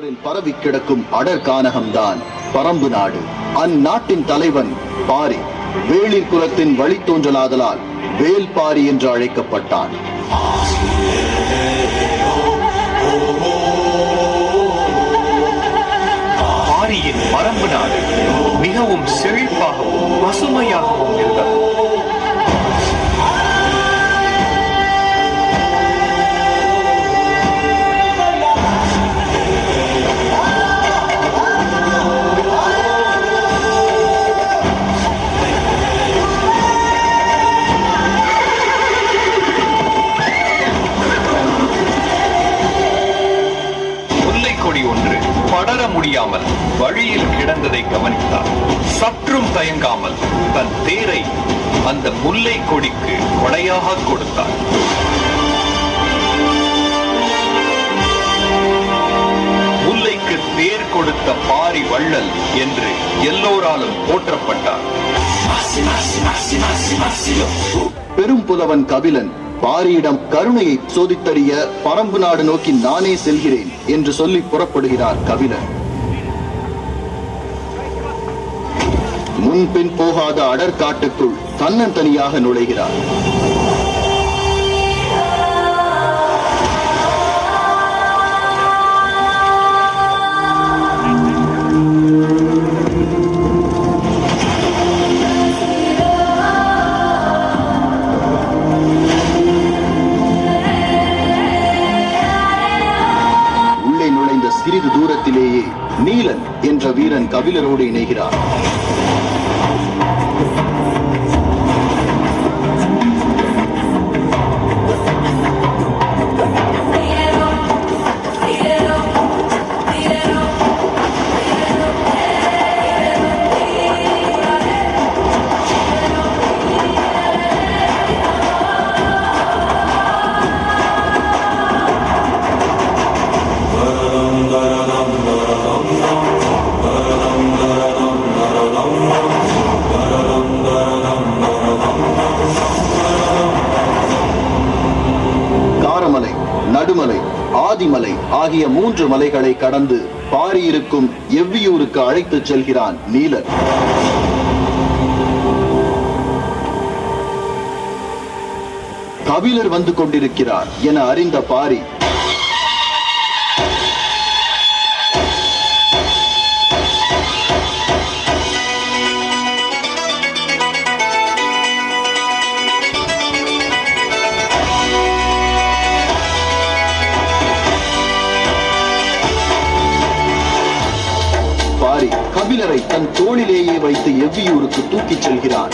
கபிலரில் பரவி கிடக்கும் அடர்கானகம்தான் பரம்பு நாடு. அந்நாட்டின் தலைவன் பாரி. வேளிர் குலத்தின் வழித்தோன்றலாதலால் வேல்பாரி என்று அழைக்கப்பட்டான். பாரியின் பரம்பு நாடு மிகவும் செழிப்பாகவும் பசுமையாகவும் இருந்தது. ஒன்று படர முடியாமல் வழியில் கிடந்ததை கவனித்தார். சற்றும் தயங்காமல் தன் தேரை அந்த முல்லை கொடிக்கு கொடையாக கொடுத்தார். முல்லைக்கு தேர் கொடுத்த பாரி வள்ளல் என்று எல்லோராலும் போற்றப்பட்டார். பெரும் புலவன் கபிலன் பாரியிடம் கருணையை சோதித்தறிய பரம்பு நாடு நோக்கி நானே செல்கிறேன் என்று சொல்லி புறப்படுகிறார் கபிலன். முன்பின் போகாத அடற்காட்டுக்குள் தன்னந்தனியாக நுழைகிறார். சிறிது தூரத்திலேயே நீலன் என்ற வீரன் கபிலரோடு இணைகிறார். நடுமலை, ஆதிமலை ஆகிய 3 மலைகளை கடந்து பாரி இருக்கும் எவ்வியூருக்கு அழைத்துச் செல்கிறான் நீலன். கபிலர் வந்து கொண்டிருக்கிறார் என அறிந்த பாரி கபிலரை தன் தோளிலேயே வைத்து எவ்வியூருக்கு தூக்கிச் செல்கிறான்.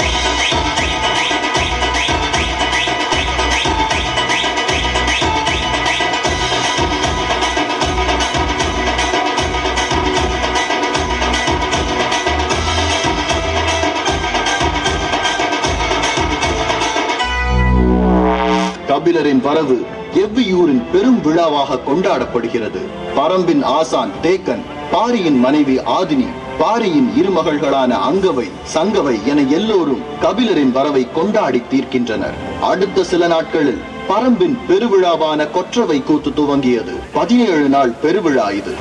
கபிலரின் வரவு எவ்வியூரின் பெரும் விழாவாக கொண்டாடப்படுகிறது. பரம்பின் ஆசான் தேக்கன், பாரியின் மனைவி ஆதினி, பாரியின் இருமகள்களான அங்கவை, சங்கவை என எல்லோரும் கபிலரின் வரவை கொண்டாடி தீர்க்கின்றனர். அடுத்த சில நாட்களில் பரம்பின் பெருவிழாவான கொற்றவை கூத்து துவங்கியது. 17 நாள் பெருவிழா இது.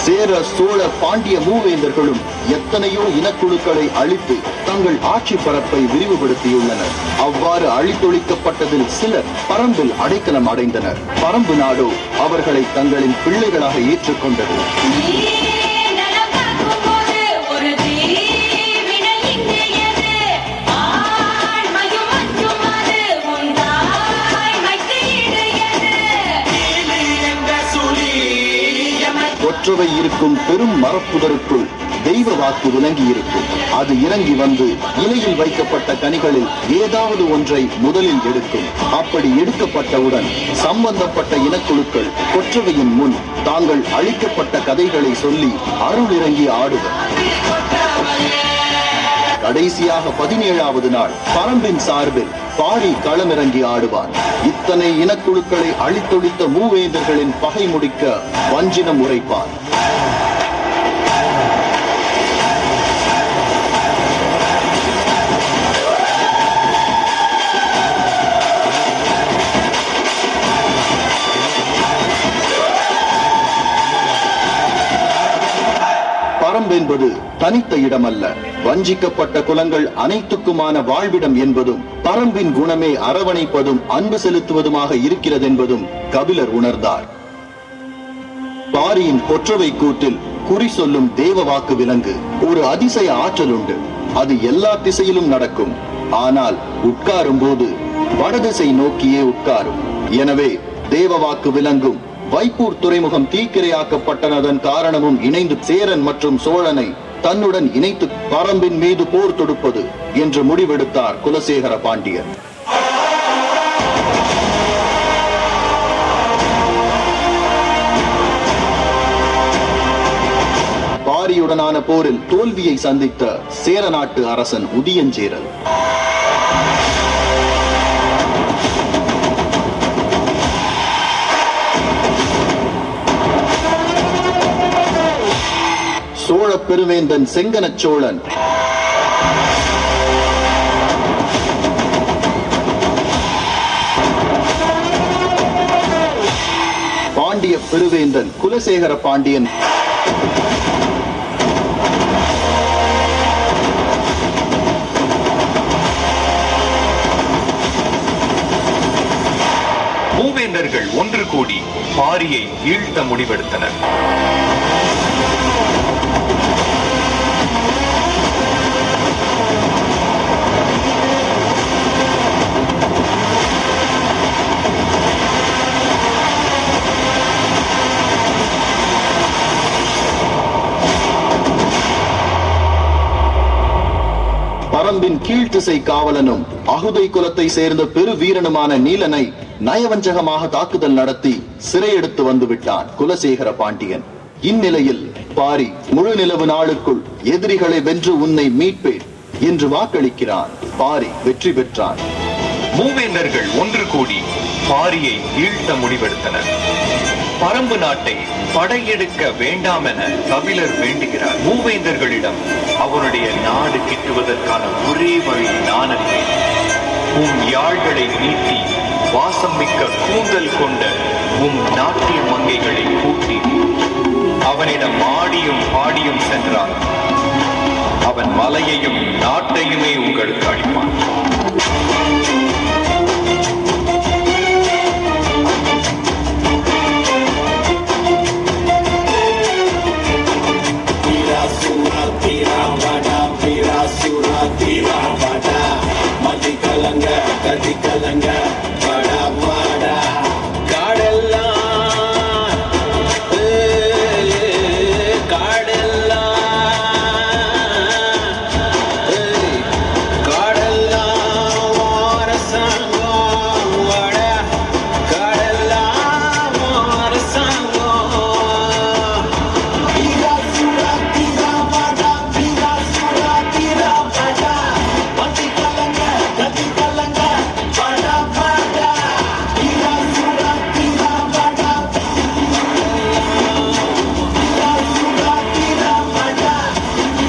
சேர, சோழ, பாண்டிய மூவேந்தர்களும் எத்தனையோ இனக்குழுக்களை அழித்து தங்கள் ஆட்சி பரப்பை விரிவுபடுத்தியுள்ளனர். அவ்வாறு அழித்தொழிக்கப்பட்டதில் சிலர் பரம்பில் அடைக்கலம் அடைந்தனர். பரம்பு நாடோ அவர்களை தங்களின் பிள்ளைகளாக ஏற்றுக்கொண்டது. கொற்றவை இருக்கும் பெரும் மரப்புதருக்குள் தெய்வ வாக்கு விளங்கி இருக்கும். அது இறங்கி வந்து இலையில் வைக்கப்பட்ட கனிகளில் ஏதாவது ஒன்றை முதலில் எடுக்கும். அப்படி எடுக்கப்பட்டவுடன் சம்பந்தப்பட்ட இனக்குழுக்கள் கொற்றவையின் முன் தாங்கள் அளிக்கப்பட்ட கதைகளை சொல்லி அருள் இறங்கி ஆடுவர். கடைசியாக 17வது நாள் பரம்பின் சார்பில் பாரி களமிறங்கி ஆடுவான். இத்தனை இனக்குழுக்களை அழித்தொழித்த மூவேந்தர்களின் பகை முடிக்க வஞ்சினம் உரைப்பான். பரம்பு என்பது தனித்த இடமல்ல, வஞ்சிக்கப்பட்ட குலங்கள் அனைத்துக்குமான வாழ்விடம் என்பதும் பரம்பின் குணமே அரவணைப்பதும் அன்பு செலுத்துவதுமாக இருக்கிறது என்பதும் கபிலர் உணர்ந்தார். பாரியின் கொற்றவை கூட்டில் குறி சொல்லும் தேவ வாக்கு விலங்கு ஒரு அதிசய ஆற்றல் உண்டு. அது எல்லா திசையிலும் நடக்கும். ஆனால் உட்காரும் போது வடதிசை நோக்கியே உட்காரும். எனவே தேவ வாக்கு விலங்கும் வைப்பூர் துறைமுகம் தீக்கிரையாக்கப்பட்டதன் காரணமும் இணைந்து சேரன் மற்றும் சோழனை தன்னுடன் இணைத்து பரம்பின் மீது போர் தொடுப்பது என்று முடிவெடுத்தார் குலசேகர பாண்டியர். பாரியுடனான போரில் தோல்வியை சந்தித்த சேர நாட்டு அரசன் உதியஞ்சேரல் சோழ பெருவேந்தன் செங்கன சோழன் பாண்டிய பெருவேந்தன் குலசேகர பாண்டியன் மூவேந்தர்கள் ஒன்று கூடி பாரியை வீழ்த்த முடிவெடுத்தனர். பரம்பின் கீழ்த்திசை காவலனும் அகுதை குலத்தை சேர்ந்த பெரு வீரனுமான நீலனை நயவஞ்சகமாக தாக்குதல் நடத்தி சிறையெடுத்து வந்து விட்டான் குலசேகர பாண்டியன். இந்நிலையில் பாரி முழு நிலவு நாளுக்குள் எதிரிகளை வென்று உன்னை மீட்பேன் என்று வாக்களிக்கிறான். பாரி வெற்றி பெற்றான். மூவேந்தர்கள் ஒன்று கூடி பாரியை வீழ்த்த முடிவெடுத்தனர். பரம்பு நாட்டை படையெடுக்க வேண்டாம் என கபிலர் வேண்டுகிறார். மூவேந்தர்களிடம் அவருடைய நாடு கிட்டுவதற்கான ஒரே வழி நான் அறிவேன். உம் யாழ்களை நீட்டி வாசம் மிக்க கூந்தல் கொண்ட உம் நாட்டிய மங்கைகளை கூட்டி அவனிடம் ஆடியும் பாடியும் சென்றார். அவன் மலையையும் நாட்டையுமே உங்களுக்கு அளிப்பான். கதிகலங்க படா பாடா காடெல்லாம் காடெல்லாம் காடெல்லாம் அரசாங்கம் வட காடெல்லாம் அரசாங்கம் தீரா சுரா தீரா படா தீரா சுரா தீரா படா மதி கலங்க கதி கலங்க படா படா தீரா சுரா தீரா படா தீரா சுரா தீரா படா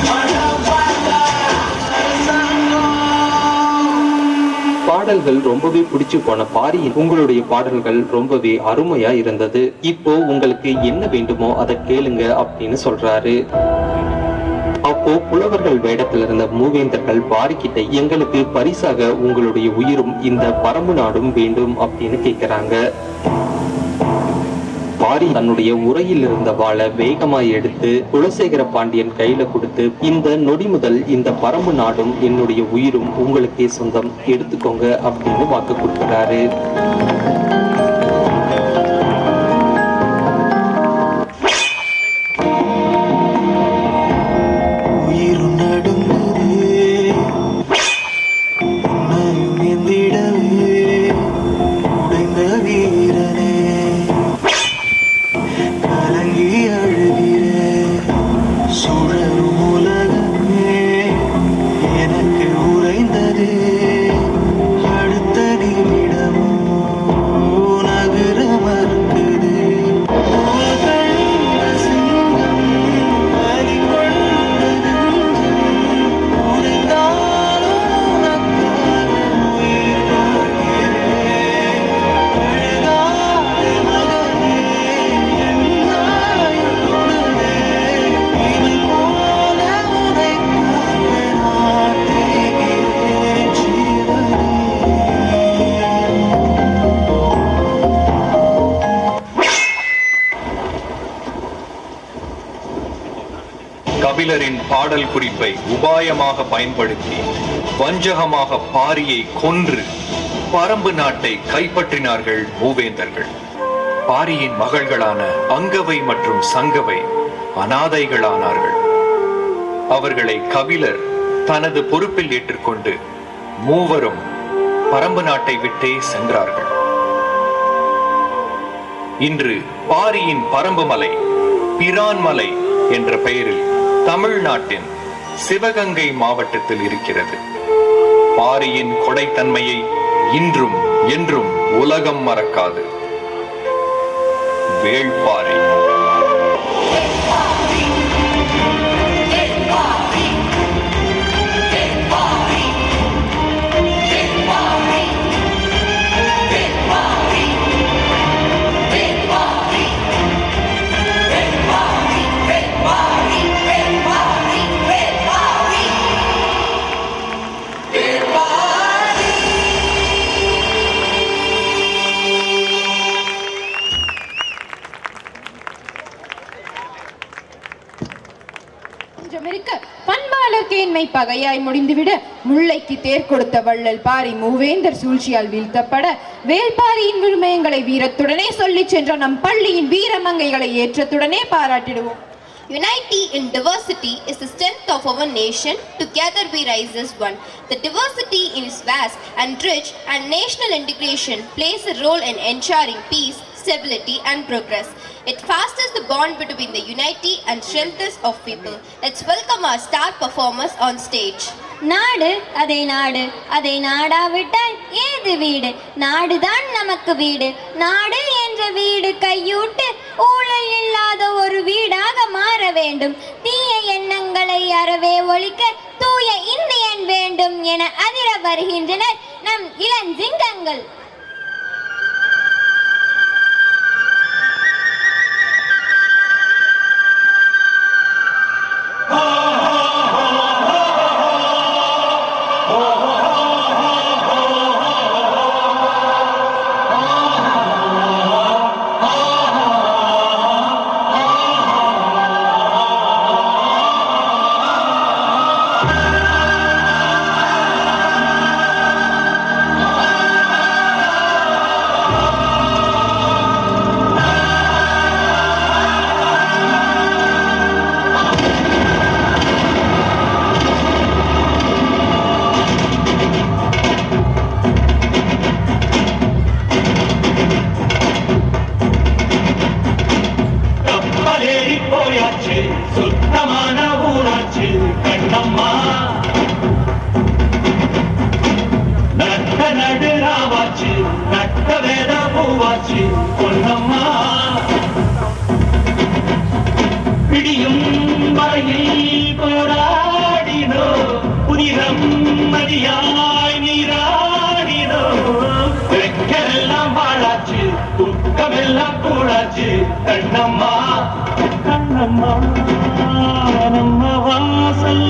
படா படா பாடல்கள் ரொம்பவே பிடிச்சு போன பாரியின் உங்களுடைய பாடல்கள் ரொம்பவே அருமையா இருந்தது. இப்போ உங்களுக்கு என்ன வேண்டுமோ அதை கேளுங்க அப்படின்னு சொல்றாரு. அப்போ புலவர்கள் வேடத்தில் இருந்த மூவேந்தர்கள் பாரிக்கிட்ட எங்களுக்கு பரிசாக உங்களுடைய உயிரும் இந்த பரம்பு நாடும் வேண்டும் அப்படின்னு கேட்கிறாங்க. பாரி தன்னுடைய உரையில் இருந்த வாளை வேகமாய் எடுத்து குலசேகர பாண்டியன் கையில கொடுத்து, இந்த நொடி முதல் இந்த பரம்பு நாடும் என்னுடைய உயிரும் உங்களுக்கே சொந்தம், எடுத்துக்கோங்க அப்படின்னு வாக்கு கொடுக்கிறாரு. கபிலரின் பாடல் குறிப்பை உபாயமாக பயன்படுத்தி வஞ்சகமாக பாரியை கொன்று பரம்பு நாட்டை கைப்பற்றினார்கள் மூவேந்தர்கள். பாரியின் மகள்களான அங்கவை மற்றும் சங்கவை அனாதைகளானார்கள். அவர்களை கபிலர் தனது பொறுப்பில் ஏற்றுக்கொண்டு மூவரும் பரம்பு நாட்டை விட்டே சென்றார்கள். இன்று பாரியின் பரம்பு மலை பிரான்மலை என்ற பெயரில் தமிழ்நாட்டின் சிவகங்கை மாவட்டத்தில் இருக்கிறது. பாரியின் கொடைத்தன்மையை இன்றும் என்றும் உலகம் மறக்காது. வேள்பாரி. பகையாய் முடிந்துவிட முல்லைக்கு தேர் கொடுத்த வள்ளல் பாரி மூவேந்தர் சூழ்ச்சியால் வீழ்த்தப்பட வேள்பாரியின் விழுமயங்களை வீரத்துடனே சொல்லி சென்ற நம் பள்ளியின் வீரமங்கைகளை ஏற்றத்துடனே பாராட்டிடுவோம். Unity in diversity is the strength of our nation. Together we rise as one. The diversity is vast and rich, and national integration plays a role in ensuring peace, stability and progress. It fosters the bond between the unity and strength of people. Let's welcome our star performers on stage. நாடு அதை நாடாவிட்டால் ஏது வீடு? நாடுதான் நமக்கு வீடு. நாடு என்ற வீடு கையூட்டு ஊழல் இல்லாத ஒரு வீடாக மாற வேண்டும். தீய எண்ணங்களை அறவே ஒழிக்க தூய இந்தியன் வேண்டும் என அதிர வருகின்றனர் நம் இளஞ்சிங்கங்கள். கண்ணம்மா கண்ணம்மா நம்ம வாசல்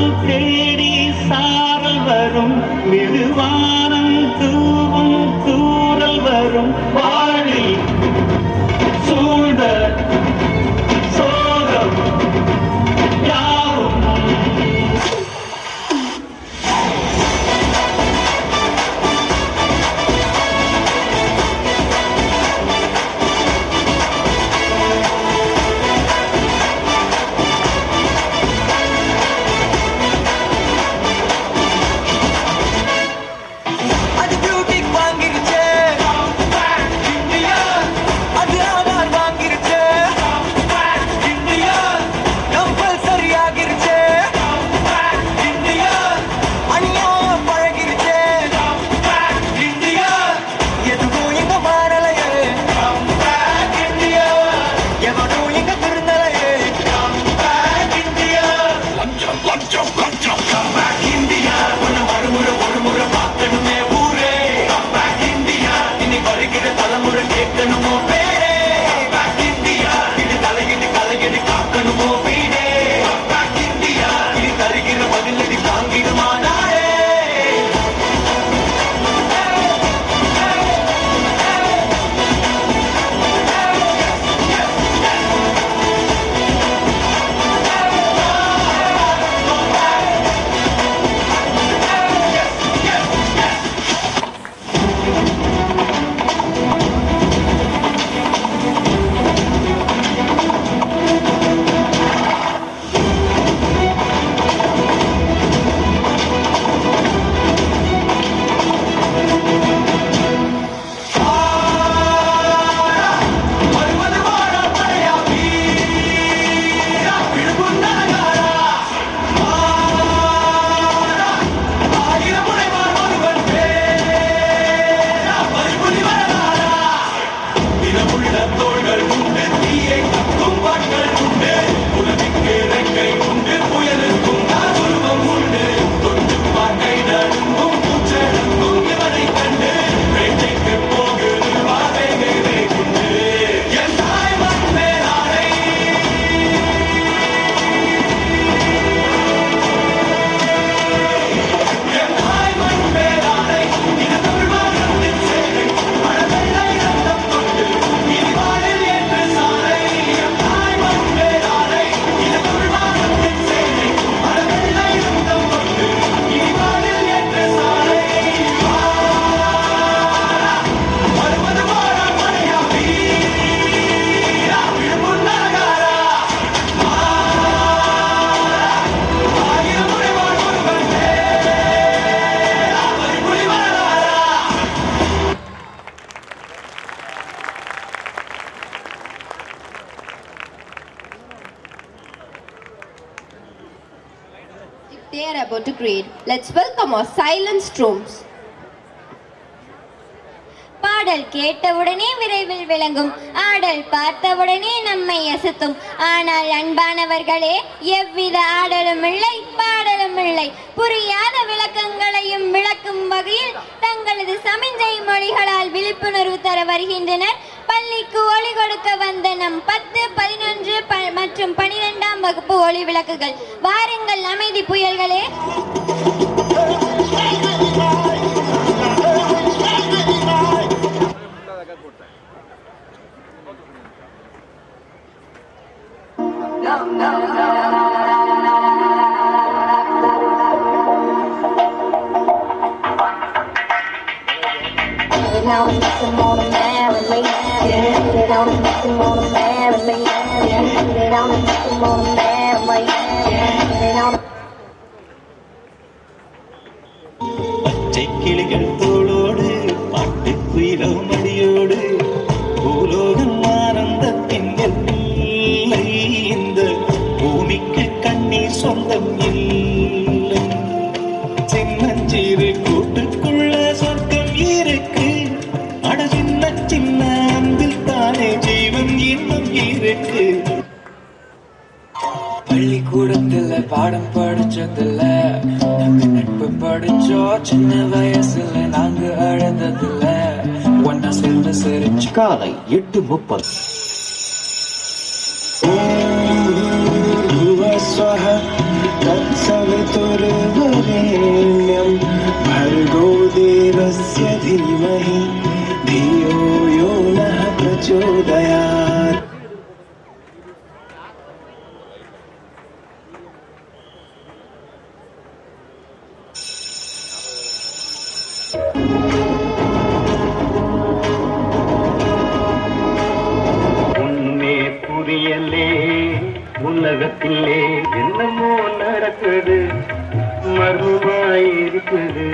they are about to create. Let's welcome our silent storms. பாடல் கேட்டவுடனே விரைவில் விளங்கும், ஆடல் பார்த்தவுடனே நம்மை அசத்தும். ஆனால் அன்பானவர்களே, எவ்வித ஆடலும் இல்லை, பாடலும் இல்லை. புரியாத விளக்கங்களையும் விளக்கும் வகையில் தங்களது சமிஞ்சை மொழிகளால் விழிப்புணர்வு தர வருகின்றனர் பள்ளிக்கு ஒளி கொடுக்க வந்த நம் 10, 11 மற்றும் 12ஆம் வகுப்பு ஒளி விளக்குகள். வாருங்கள் அமைதி புயல்களே. பச்சை கிளிகள் தோளோடு பாட்டுக்குயிலோ மடியோடு பூலோகம் ஆனந்தத்தின் எல்லை. இந்த பூமிக்கு கண்ணீர் சொந்தம் இல்லை. சின்னஞ்சிறு கூட்டுக்குள்ள சொர்க்கம் இருக்கு. அட சின்ன சின்ன அன்பில் தானே ஜீவன் இன்னும் இருக்கு. பள்ளிக்கூடத்துல பாடம் படிச்சதில்ல, நாங்க நட்பு படிச்சோம் சின்ன வயசுல. நாங்க அழுததில்ல, ஒன்னா சேர்ந்து சிரிச்சு. காலை 8:30. तत्सवितुर्वरेण्यं भर्गो देवस्य धीमहि धियो यो नः प्रचोदयात्. உன்னே புரியலே, உலகத்திலே என்னமோ நடக்குது, மர்மமாயிருக்குது.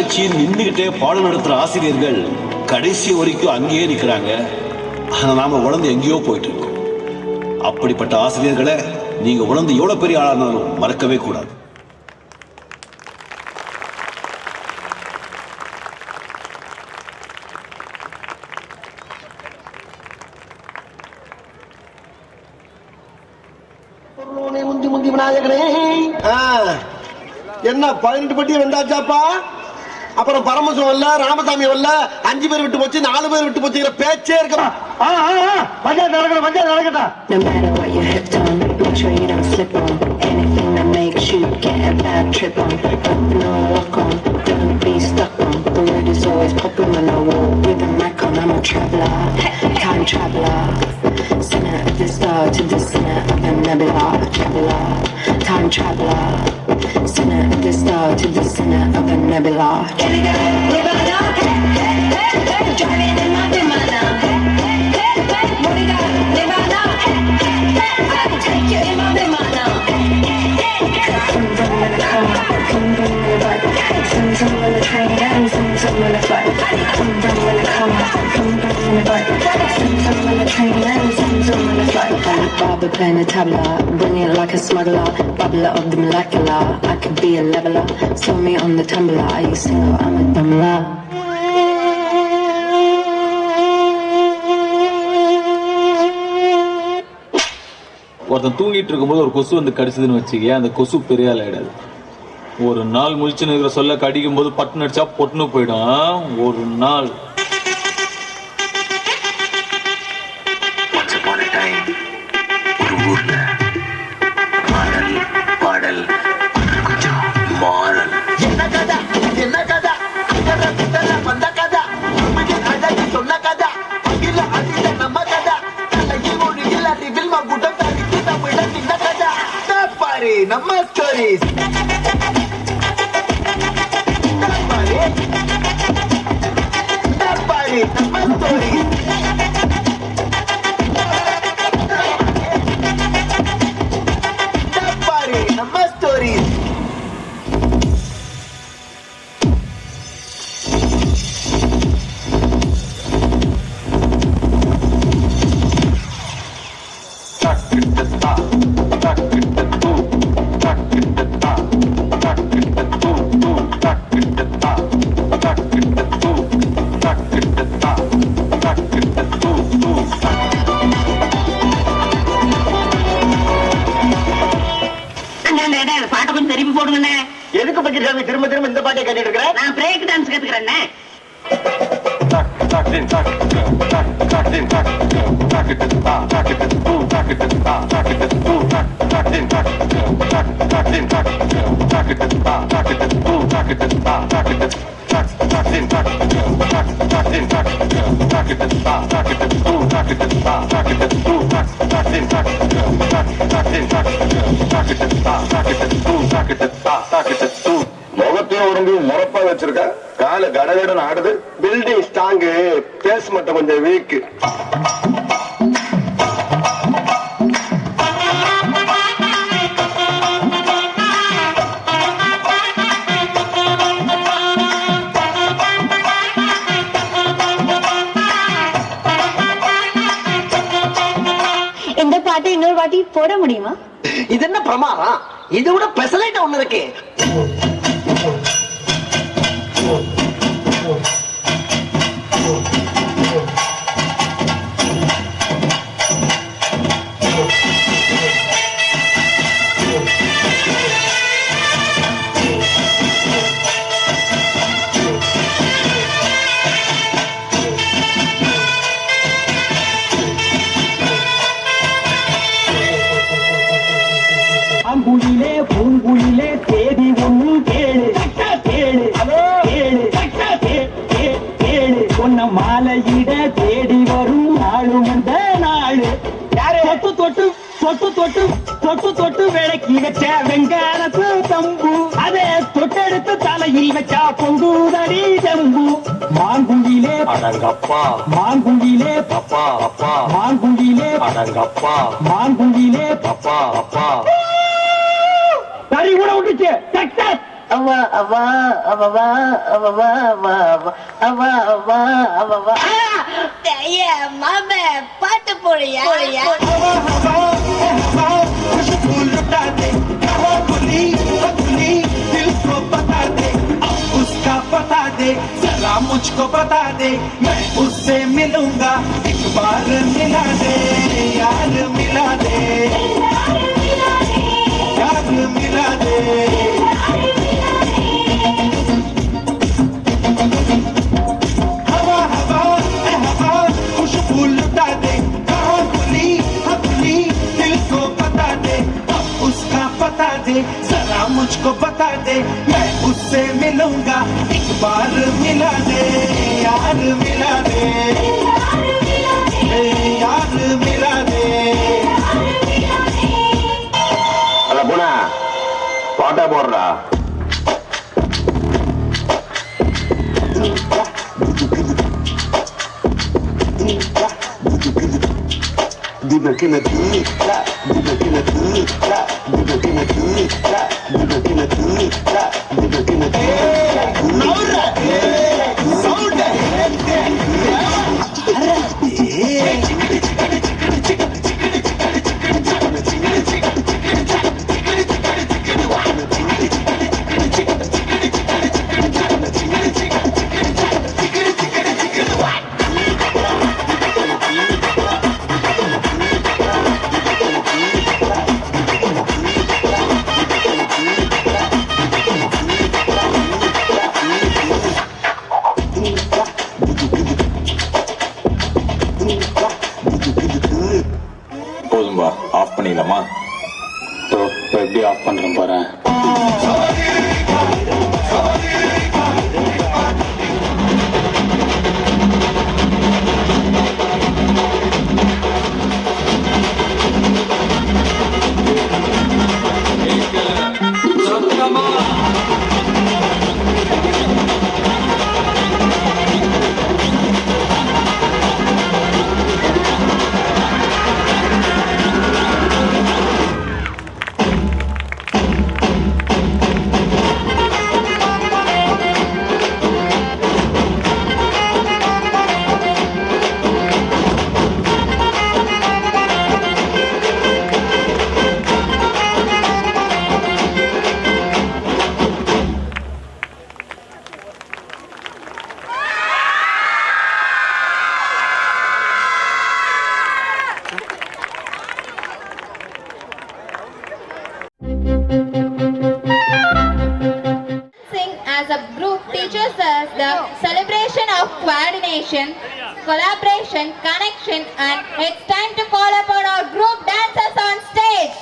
வச்சு நின்றுகிட்டே பாடம் நடத்துற ஆசிரியர்கள் கடைசி வரைக்கும் அங்கேயே நிற்கிறாங்க. ஆனா நாம உணர்ந்து எங்கேயோ போயிட்டு இருக்கோம். அப்படிப்பட்ட ஆசிரியர்களை நீங்க உணர்ந்து எவ்வளவு பெரிய ஆளானாலும் மறக்கவே கூடாது. என்ன 18 பட்டி வந்தாச்சாப்பா? அப்புறம் பரமசம் வரல, ராமசாமி வரல, 5 பேர் விட்டு போச்சு, 4 பேர் விட்டு போச்சுங்கிற பேச்சே இருக்க. பஞ்சாயத்து நடக்கணும், பஞ்சாயத்து நடக்கட்டும். No matter what you hooked on, make sure you don't slip on anything that makes you get a bad trip on. Open or lock on, don't be stuck on. The word is always popping when I walk with the mic on. I'm a traveler, time traveler. Center of the star to the center of the nebula. Traveler, time traveler. Center of the star to the center of the nebula. Can you go? Driving in my Vimana. What do you got? Nirvana. I'll take you in my Vimana. Vroom vroom in the car, vroom vroom in the bike. Zoom zoom in the train and zoom zoom in the flight. Vroom vroom in the car, vroom vroom in the bike. Zoom zoom in the train and zoom zoom in the flight. I'm a barber playing a tabla, brilliant like a smuggler, bubbler of the molecular. I could be a leveler, saw me on the tumbler. Are you single? I'm a dumbler. ஒருத்தன் தூங்கிட்டு இருக்கும்போது ஒரு கொசு வந்து கடிச்சதுன்னு வச்சுக்க, அந்த கொசு பெரிய ஆள் ஆயிடாது. ஒரு நாள் முழிச்சுன்னு இருக்கிற சொல்ல கடிக்கும் போது பட்டுன்னு அடிச்சா பொட்டுன்னு போயிடும். ஒரு நாள் ஒரு ஊர்ல பாடல் பாடல் கொஞ்சம் மாறல். என்ன கதை, என்ன கதை, வந்த கதை, அழகு சொன்ன கதை, அகில அடித்த நம்ம கதை, தலையில் மொழியில் அறிவில் மகுடம் தரித்து தமிழ சின்ன கதை. பாரு நம்ம ஸ்டோரிஸ், பாரு நம்ம ஸ்டோரிஸ். நம்ம ஸ்டோரிஸ். பாட்டை கொஞ்சம் திருப்பி போடுங்கண்ணே. எதுக்கு பக்கிரசாமி திரும்ப திரும்ப இந்த பாட்டை கேட்டுட்டு இருக்கிறேன்? நான் பிரேக் டான்ஸ் கத்துக்கிறேன்னே. முகத்தையும் உடம்பு முறப்பா வச்சிருக்க, கால கடகடன் ஆடுது. பில்டிங் ஸ்ட்ராங்கு, பேஸ் மட்டும் கொஞ்சம் வீக். இந்த பாட்டு இன்னொரு வாட்டி போட முடியுமா? இது என்ன பிரமாதம்? இது விட பெசலைட் ஒண்ணு இருக்கு. பூங்குயிலே பூங்குயிலே தேதி ஒண்ணு கேளு கேளு கேளு கேளு. பொன்ன மாலையிட தேடி வரும் நாளும் அந்த நாளு. தொட்டு தொட்டு தொட்டு தொட்டு தொட்டு தொட்டு விளக்கி வச்ச வெங்காலத்து தம்பு, அதை தொட்டெடுத்து தலையில் வச்சா பொங்குதடி ஜம்பு. மாங்குயிலே அடங்கப்பா, மாங்குயிலே அப்பா அப்பா, மாங்குயிலே அடங்கப்பா, மாங்குயிலே அப்பா அப்பா. சரி கூட விட்டுச்சு. சக்சஸ் அவா அவா அவவா அவவா அவா அவா அவவா மாம பாட்டு போறியா उसका बता दे जरा मुझको बता दे मैं उससे मिलूंगा एक बार मिला दे यार मिला दे यार मिला दे हवा हवा हवा खुशबू लुटा दे कहाँ खुली खुली दिल को बता दे अब उसका बता दे जरा मुझको बता दे मैं उससे मिलूंगा एक बार मिला दे यार मिला दे यार मिला दे अला पुना पाटा போடுறா போதும்பா ஆஃப் பண்ணிடலாமா எப்படி ஆஃப் பண்றேன் பாரு As a group teaches us the celebration of coordination, collaboration, connection, and it's time to call upon our group dancers on stage.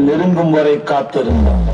நெருங்கும் வரை காத்திருந்தோம்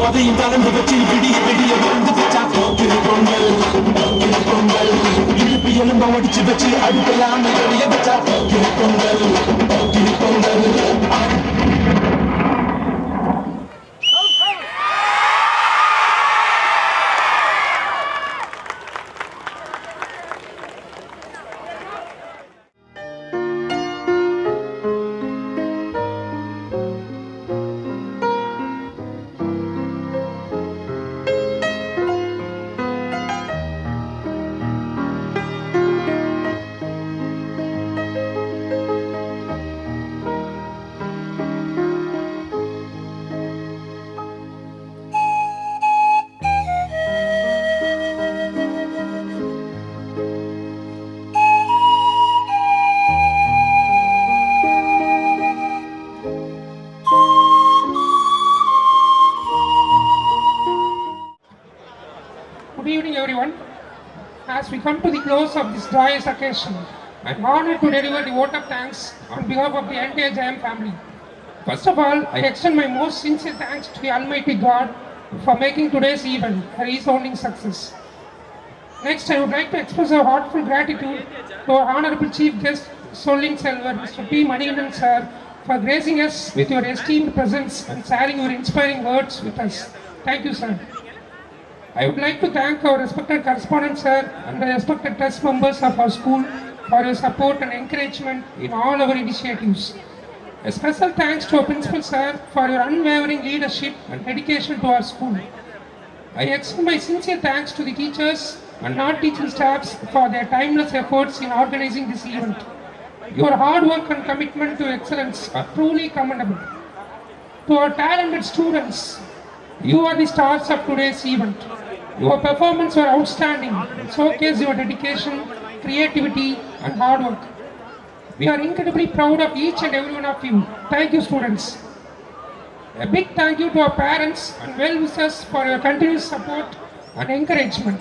அதையும் கலந்து வச்சு விடிய விடிய வந்து வச்சா போக்கிற பொங்கல் பொங்கல் இழுப்பு எலும்ப ஒடிச்சு வச்சு அடுப்பெல்லாம் வெளிய வச்சா போக்கிற Pongal Pongal come to the close of this joyous occasion, I am honored to deliver the vote of thanks on behalf of the entire Jayam family. First of all, I extend my most sincere thanks to the Almighty God for making today's event a resounding success. Next, I would like to express our heartfelt gratitude to our Honorable Chief Guest, Solling Selvar, Mr. P. Manigandan Sir, for gracing us with your esteemed presence and sharing your inspiring words with us. Thank you, sir. I would like to thank our respected correspondent, sir, and the respected trust members of our school for your support and encouragement in all our initiatives. A special thanks to our principal, sir, for your unwavering leadership and dedication to our school. I extend my sincere thanks to the teachers and non-teaching staffs for their timeless efforts in organizing this event. Your hard work and commitment to excellence are truly commendable. To our talented students, you are the stars of today's event. Your performance were outstanding and showcase your dedication, creativity and hard work. We are incredibly proud of each and every one of you. Thank you, students. A big thank you to our parents and well-wishers for your continuous support and encouragement.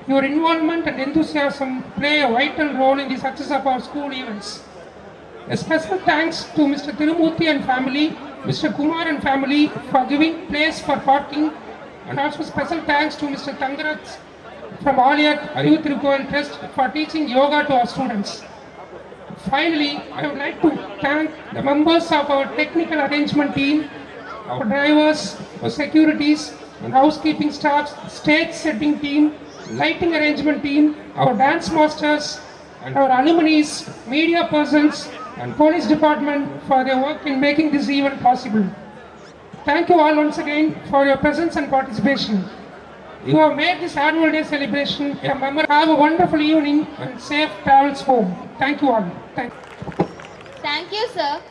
Your involvement and enthusiasm play a vital role in the success of our school events. A special thanks to Mr. Tirumurthy and family, Mr. Kumar and family for giving place for parking, and also special thanks to Mr. Tangarath from Aliyat Arivu Tirukoil Trust for teaching yoga to our students. Finally, I would like to thank the members of our technical arrangement team, our drivers, our securities and housekeeping staffs, stage setting team, lighting arrangement team, our dance masters and our alumni, media persons and police department for their work in making this event possible. Thank you all once again for your presence and participation. You have made this annual day celebration a memorable. Have a wonderful evening and safe travels home. Thank you all. Thank you, sir.